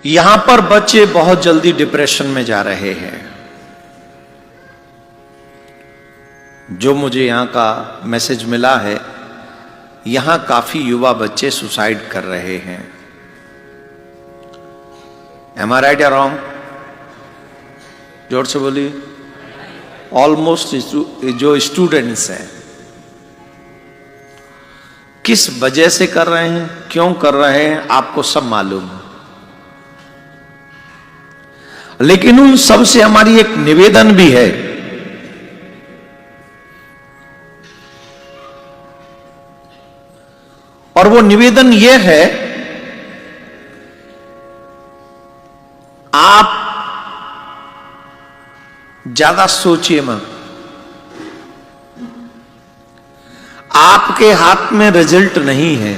यहां पर बच्चे बहुत जल्दी डिप्रेशन में जा रहे हैं। जो मुझे यहां का मैसेज मिला है, यहां काफी युवा बच्चे सुसाइड कर रहे हैं। एम आई राइट या रॉन्ग? जोर से बोलिए। ऑलमोस्ट जो स्टूडेंट्स हैं, किस वजह से कर रहे हैं, क्यों कर रहे हैं, आपको सब मालूम है। लेकिन उन सब से हमारी एक निवेदन भी है, और वो निवेदन ये है, आप ज्यादा सोचिए मत। आपके हाथ में रिजल्ट नहीं है,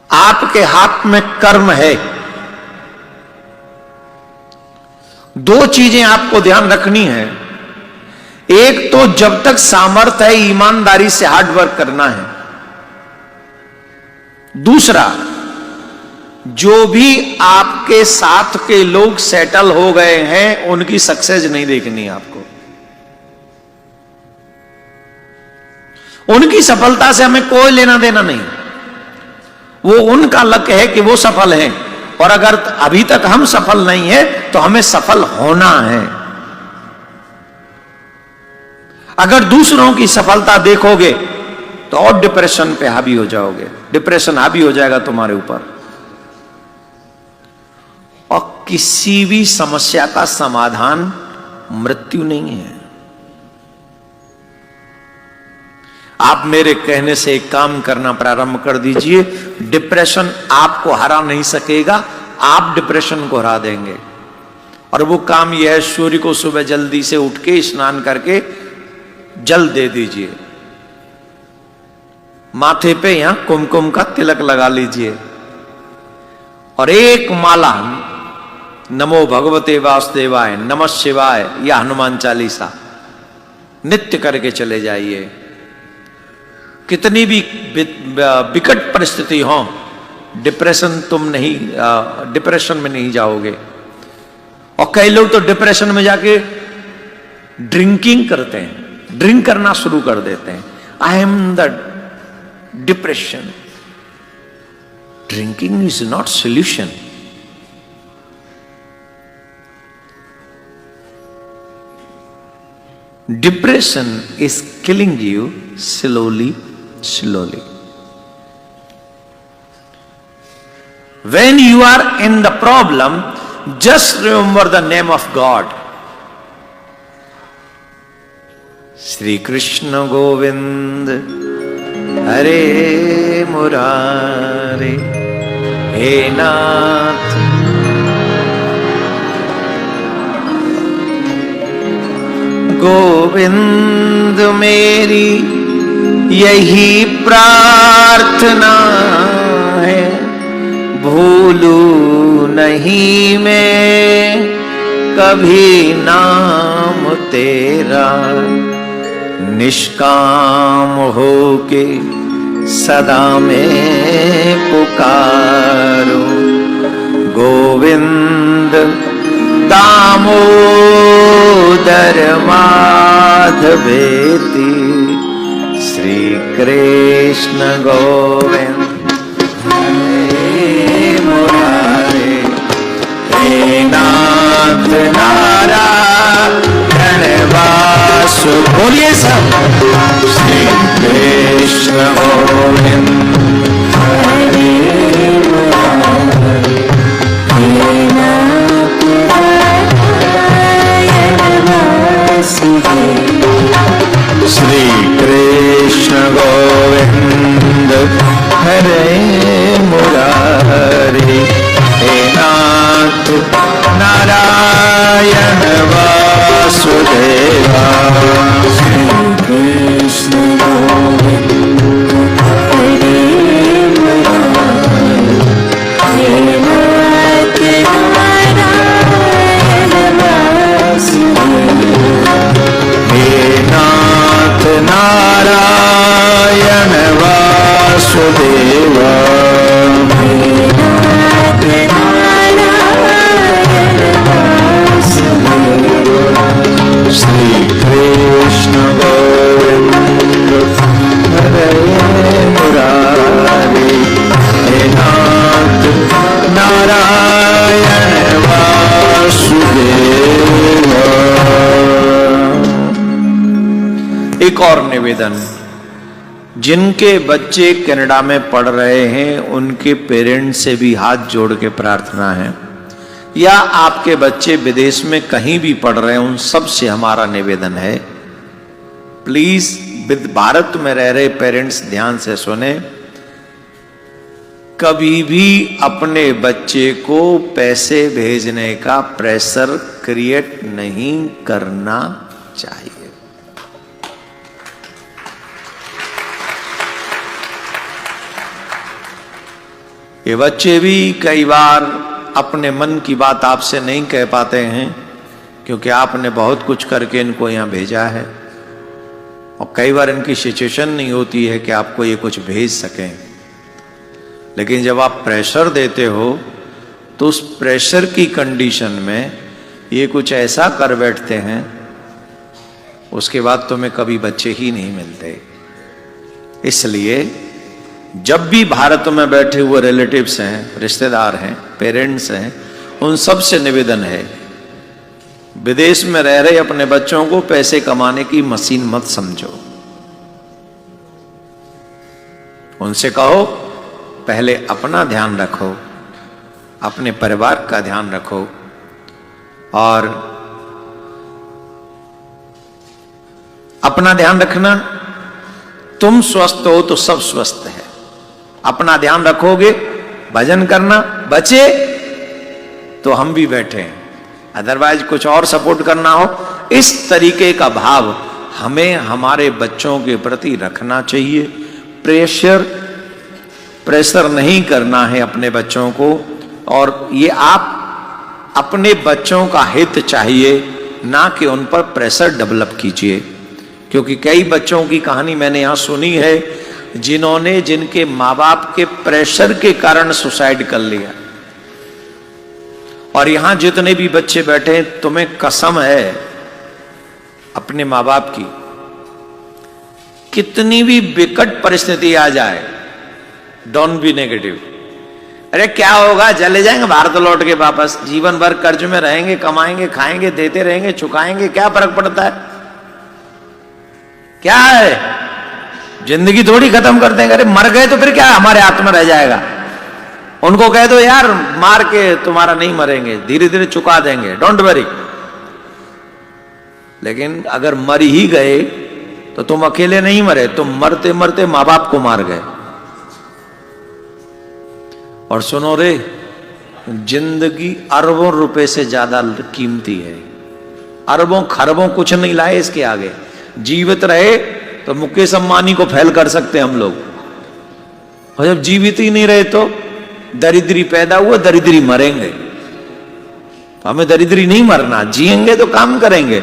आपके हाथ में कर्म है। दो चीजें आपको ध्यान रखनी है। एक तो जब तक सामर्थ्य है, ईमानदारी से हार्डवर्क करना है। दूसरा, जो भी आपके साथ के लोग सेटल हो गए हैं, उनकी सक्सेस नहीं देखनी आपको। उनकी सफलता से हमें कोई लेना देना नहीं। वो उनका लक है कि वो सफल हैं, और अगर अभी तक हम सफल नहीं है तो हमें सफल होना है। अगर दूसरों की सफलता देखोगे तो और डिप्रेशन पे हावी हो जाओगे, डिप्रेशन हावी हो जाएगा तुम्हारे ऊपर। और किसी भी समस्या का समाधान मृत्यु नहीं है। आप मेरे कहने से एक काम करना प्रारंभ कर दीजिए। डिप्रेशन आपको हरा नहीं सकेगा, आप डिप्रेशन को हरा देंगे। और वो काम यह है, सूर्य को सुबह जल्दी से उठ के स्नान करके जल दे दीजिए, माथे पे यहां कुमकुम का तिलक लगा लीजिए, और एक माला नमो भगवते वासुदेवाय, नमः शिवाय या हनुमान चालीसा नित्य करके चले जाइए। कितनी भी विकट परिस्थिति हो, डिप्रेशन में नहीं जाओगे। और कई लोग तो डिप्रेशन में जाके ड्रिंकिंग करते हैं, ड्रिंक करना शुरू कर देते हैं। I am the depression. Drinking is not solution. Depression is killing you slowly. When you are in the problem, just remember the name of God. Shri Krishna Govind Hare Murare He Nath Govind मेरी यही प्रार्थना है, भूलूं नहीं मैं कभी नाम तेरा, निष्काम होके सदा मैं पुकारूं, गोविंद दामोदर माधवेति, श्री कृष्ण गोविंद हरे मुरारे, हे नाथ नारायण वासु, बोलिए सब, श्री कृष्ण गोविंद हरे मुरारे, हे नाथ श्री कृष्ण गोविंद हरे मुरारी, हे नाथ नारायण वासुदेवा, श्री कृष्ण गोविंद हरे एक और निवेदन, जिनके बच्चे कनाडा में पढ़ रहे हैं उनके पेरेंट्स से भी हाथ जोड़ के प्रार्थना है, या आपके बच्चे विदेश में कहीं भी पढ़ रहे हैं उन सब से हमारा निवेदन है, प्लीज भारत में रह रहे पेरेंट्स ध्यान से सुने, कभी भी अपने बच्चे को पैसे भेजने का प्रेशर क्रिएट नहीं करना चाहिए। ये बच्चे भी कई बार अपने मन की बात आपसे नहीं कह पाते हैं क्योंकि आपने बहुत कुछ करके इनको यहां भेजा है, और कई बार इनकी सिचुएशन नहीं होती है कि आपको ये कुछ भेज सकें। लेकिन जब आप प्रेशर देते हो तो उस प्रेशर की कंडीशन में ये कुछ ऐसा कर बैठते हैं, उसके बाद तुम्हें कभी बच्चे ही नहीं मिलते। इसलिए जब भी भारत में बैठे हुए रिलेटिव्स हैं, रिश्तेदार हैं, पेरेंट्स हैं, उन सब से निवेदन है, विदेश में रह रहे अपने बच्चों को पैसे कमाने की मशीन मत समझो। उनसे कहो पहले अपना ध्यान रखो, अपने परिवार का ध्यान रखो, और अपना ध्यान रखना, तुम स्वस्थ हो तो सब स्वस्थ है। अपना ध्यान रखोगे, भजन करना, बचे तो हम भी बैठे हैं, अदरवाइज कुछ और सपोर्ट करना हो, इस तरीके का भाव हमें हमारे बच्चों के प्रति रखना चाहिए। प्रेशर नहीं करना है अपने बच्चों को, और ये आप अपने बच्चों का हित चाहिए, ना कि उन पर प्रेशर डेवलप कीजिए। क्योंकि कई बच्चों की कहानी मैंने यहां सुनी है जिनके माँ बाप के प्रेशर के कारण सुसाइड कर लिया। और यहां जितने भी बच्चे बैठे हैं, तुम्हें कसम है अपने माँ बाप की, कितनी भी विकट परिस्थिति आ जाए, डोंट बी नेगेटिव। अरे क्या होगा, चले जाएंगे भारत लौट के वापस, जीवन भर कर्ज में रहेंगे, कमाएंगे, खाएंगे, देते रहेंगे, चुकाएंगे, क्या फर्क पड़ता है, क्या है, जिंदगी थोड़ी खत्म कर देंगे। अरे मर गए तो फिर क्या हमारे हाथ में रह जाएगा। उनको कह दो यार मार के तुम्हारा नहीं मरेंगे, धीरे धीरे चुका देंगे, डोंट वरी। लेकिन अगर मर ही गए तो तुम अकेले नहीं मरे, तुम मरते मरते मां बाप को मार गए। और सुनो रे, जिंदगी अरबों रुपए से ज्यादा कीमती है। अरबों खरबों कुछ नहीं लाए इसके आगे। जीवित रहे तो मुकेश अंबानी को फेल कर सकते हम लोग, और जब जीवित ही नहीं रहे तो दरिद्री पैदा हुआ, दरिद्री मरेंगे। हमें दरिद्री नहीं मरना, जिएंगे तो काम करेंगे।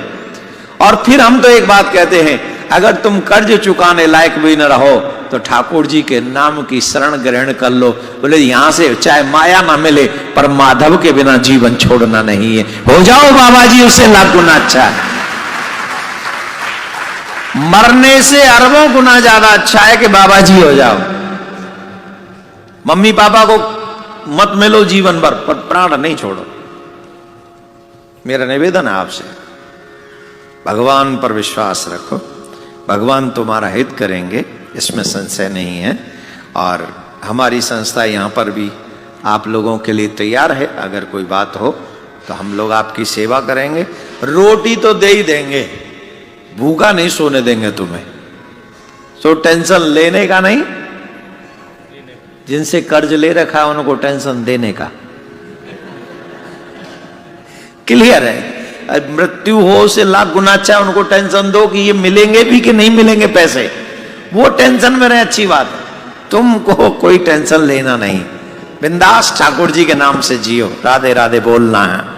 और फिर हम तो एक बात कहते हैं, अगर तुम कर्ज चुकाने लायक भी न रहो तो ठाकुर जी के नाम की शरण ग्रहण कर लो। बोले यहां से चाहे माया ना मिले पर माधव के बिना जीवन छोड़ना नहीं है। हो जाओ बाबा जी उससे लाख गुना अच्छा है। मरने से अरबों गुना ज्यादा अच्छा है कि बाबा जी हो जाओ। मम्मी पापा को मत मिलो जीवन भर, पर प्राण नहीं छोड़ो। मेरा निवेदन है आपसे, भगवान पर विश्वास रखो, भगवान तुम्हारा हित करेंगे, इसमें संशय नहीं है। और हमारी संस्था यहाँ पर भी आप लोगों के लिए तैयार है। अगर कोई बात हो तो हम लोग आपकी सेवा करेंगे। रोटी तो दे ही देंगे, भूखा नहीं सोने देंगे तुम्हें। सो टेंशन लेने का नहीं, जिनसे कर्ज ले रखा है उनको टेंशन देने का। क्लियर है? मृत्यु हो से लाख गुना अच्छा, उनको टेंशन दो कि ये मिलेंगे भी कि नहीं मिलेंगे पैसे, वो टेंशन में रहे, अच्छी बात है। तुमको कोई टेंशन लेना नहीं, बिंदास ठाकुर जी के नाम से जियो। राधे राधे बोलना है।